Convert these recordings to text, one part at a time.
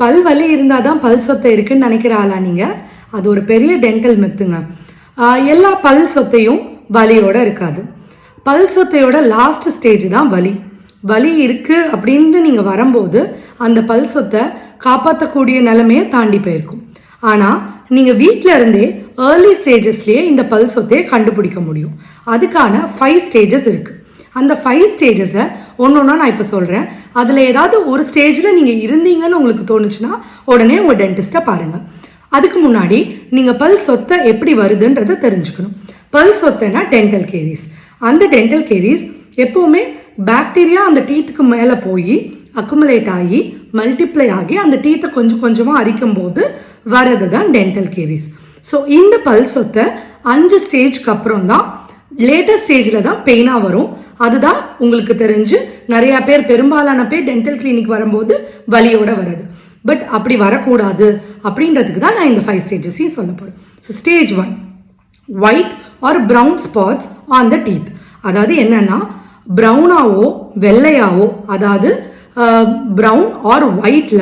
பல் வலி இருந்தால் தான் பல் சொத்தை இருக்குன்னு நினைக்கிற ஆளா நீங்கள்? அது ஒரு பெரிய டென்டல் மித்துங்க. எல்லா பல் சொத்தையும் வலியோட இருக்காது. பல் சொத்தையோட லாஸ்ட் ஸ்டேஜ் தான் வலி. வலி இருக்குது அப்படின்னு நீங்கள் வரும்போது அந்த பல் சொத்தை காப்பாற்றக்கூடிய நிலைமையை தாண்டி போயிருக்கும். ஆனால் நீங்கள் வீட்டில் இருந்தே ஏர்லி ஸ்டேஜஸ்லேயே இந்த பல் சொத்தையை கண்டுபிடிக்க முடியும். அதுக்கான 5 ஸ்டேஜஸ் இருக்குது. அந்த 5 ஸ்டேஜஸை ஒன்று நான் இப்போ சொல்கிறேன். அதில் ஏதாவது ஒரு ஸ்டேஜில் நீங்கள் இருந்தீங்கன்னு உங்களுக்கு தோணுச்சுன்னா உடனே உங்கள் டென்டிஸ்ட்டை பாருங்கள். அதுக்கு முன்னாடி நீங்கள் பல் சொத்தை எப்படி வருதுன்றதை தெரிஞ்சுக்கணும். பல் சொத்தைனா டென்டல் கேரிஸ். அந்த டென்டல் கேரிஸ் எப்போவுமே பாக்டீரியா அந்த டீத்துக்கு மேலே போய் அக்குமுலேட் ஆகி மல்டிப்ளை ஆகி அந்த டீத்தை கொஞ்சம் கொஞ்சமாக அரிக்கும் போது வரது தான் டென்டல் கேரிஸ். ஸோ இந்த பல் சொத்தை 5 ஸ்டேஜ்க்கு அப்புறம் தான் லேட்டஸ்ட் ஸ்டேஜில் தான் பெயினாக வரும். அதுதான் உங்களுக்கு தெரிஞ்சு நிறையா பேர், பெரும்பாலான பேர் டென்டல் கிளினிக் வரும்போது வலியோட வருது. பட் அப்படி வரக்கூடாது அப்படின்றதுக்கு தான் நான் இந்த 5 ஸ்டேஜஸையும் சொல்ல போகிறேன். So stage 1, white R brown spots on the teeth. அதாவது என்னன்னா ப்ரௌனாவோ வெள்ளையாவோ, அதாவது ப்ரௌன் ஆர் ஒயிட்ல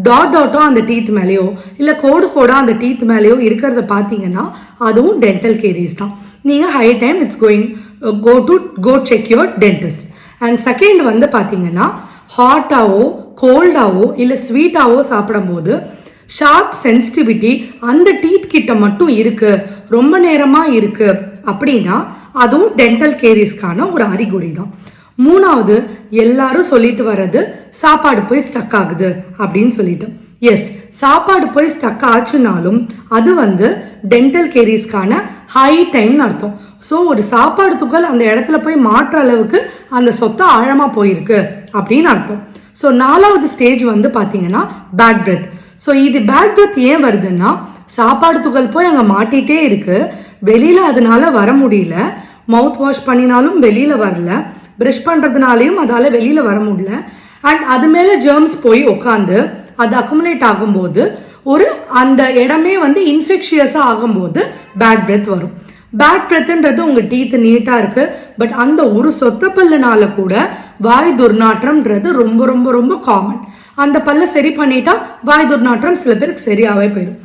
டாட்டோ அந்த டீத் மேலேயோ இல்லை கோடா அந்த டீத் மேலேயோ இருக்கிறத பார்த்தீங்கன்னா அதுவும் டென்டல் கேரிஸ் தான். நீங்கள் high time it's go check your dentist. And second வந்து பார்த்தீங்கன்னா ஹாட்டாவோ கோல்டாவோ இல்லை ஸ்வீட்டாவோ சாப்பிடும்போது ஷார்ப் சென்சிட்டிவிட்டி அந்த டீத் கிட்ட மட்டும் இருக்கு, ரொம்ப நேரமாக இருக்கு அப்படின்னா அதுவும் டென்டல் கேரிஸ்க்கான ஒரு அறிகுறி தான். மூணாவது எல்லாரும் சொல்லிட்டு வர்றது சாப்பாடு போய் ஸ்டக் ஆகுது அப்படின்னு சொல்லிட்டு. எஸ், சாப்பாடு போய் ஸ்டக் ஆச்சுனாலும் அது வந்து டென்டல் கேரிஸ்க்கான ஹை டைம்னு அர்த்தம். ஸோ ஒரு சாப்பாடு துகள் அந்த இடத்துல போய் மாற்ற அளவுக்கு அந்த சொத்தை ஆழமாக போயிருக்கு அப்படின்னு அர்த்தம். ஸோ 4வது ஸ்டேஜ் வந்து பார்த்தீங்கன்னா பேட் பிரெத். ஸோ இது பேட் பிரெத் ஏன் வருதுன்னா சாப்பாடு துகள் போய் அங்கே மாட்டிகிட்டே இருக்கு, வெளியில் அதனால வர முடியல, மவுத் வாஷ் பண்ணினாலும் வெளியில் வரல, ப்ரஷ் பண்ணுறதுனாலையும் அதால் வெளியில் வர முடியல, அண்ட் அது மேலே ஜெர்ம்ஸ் போய் உட்காந்து அது அக்குமுலேட் ஆகும்போது அந்த இடமே வந்து இன்ஃபெக்ஷியஸாக ஆகும்போது பேட் பிரெத் வரும். பேட் பிரெத்ன்றது உங்கள் டீத்து நீட்டாக இருக்குது, பட் அந்த ஒரு சொத்த பல்லுனால கூட வாய் துர்நாற்றம்ன்றது ரொம்ப ரொம்ப ரொம்ப காமன். அந்த பல்லை சரி பண்ணிட்டா வாய் துர்நாற்றம் சில பேருக்கு சரியாகவே போயிடும்.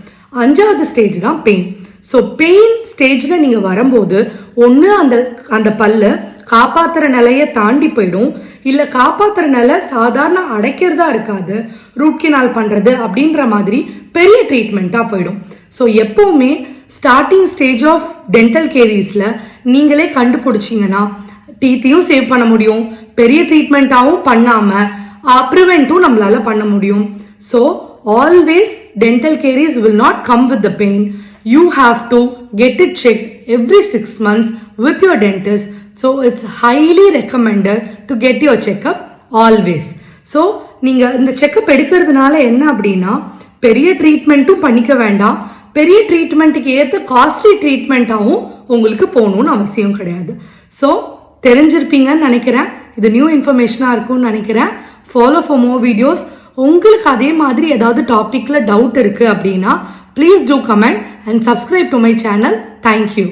5வது ஸ்டேஜ் தான் பெயின். ஸோ பெயின் ஸ்டேஜில் நீங்கள் வரும்போது ஒன்று அந்த பல்லு காப்பாற்றுற நிலையை தாண்டி போயிடும், இல்லை காப்பாற்றுற நிலை சாதாரண அடைக்கிறதா இருக்காது, ரூட் கெனால் பண்ணுறது அப்படின்ற மாதிரி பெரிய ட்ரீட்மெண்ட்டாக போயிடும். ஸோ எப்போவுமே ஸ்டார்டிங் ஸ்டேஜ் ஆஃப் டென்டல் கேரிஸில் நீங்களே கண்டுபிடிச்சிங்கன்னா டீத்தையும் சேவ் பண்ண முடியும், பெரிய ட்ரீட்மெண்ட்டாகவும் பண்ணாமல் ப்ரிவென்ட்டும் நம்மளால் பண்ண முடியும். So always dental carries will not come with the pain. You have to get it checked every 6 months with your dentist. So it's highly recommended to get your checkup always. So நீங்கள் இந்த checkup எடுக்கிறதுனால என்ன அப்படின்னா பெரிய ட்ரீட்மெண்ட்டும் பண்ணிக்க வேண்டாம், பெரிய ட்ரீட்மெண்ட்டுக்கு ஏற்ற காஸ்ட்லி ட்ரீட்மெண்ட்டாகவும் உங்களுக்கு போகணும்னு அவசியம் கிடையாது. ஸோ தெரிஞ்சிருப்பீங்கன்னு நினைக்கிறேன். இது நியூ இன்ஃபர்மேஷனாக இருக்கும்னு நினைக்கிறேன். Follow for more videos. உங்களுக்கு அதே மாதிரி ஏதாவது டாப்பிக்கில் டவுட் இருக்குது அப்படின்னா please do comment and subscribe to my channel. Thank you.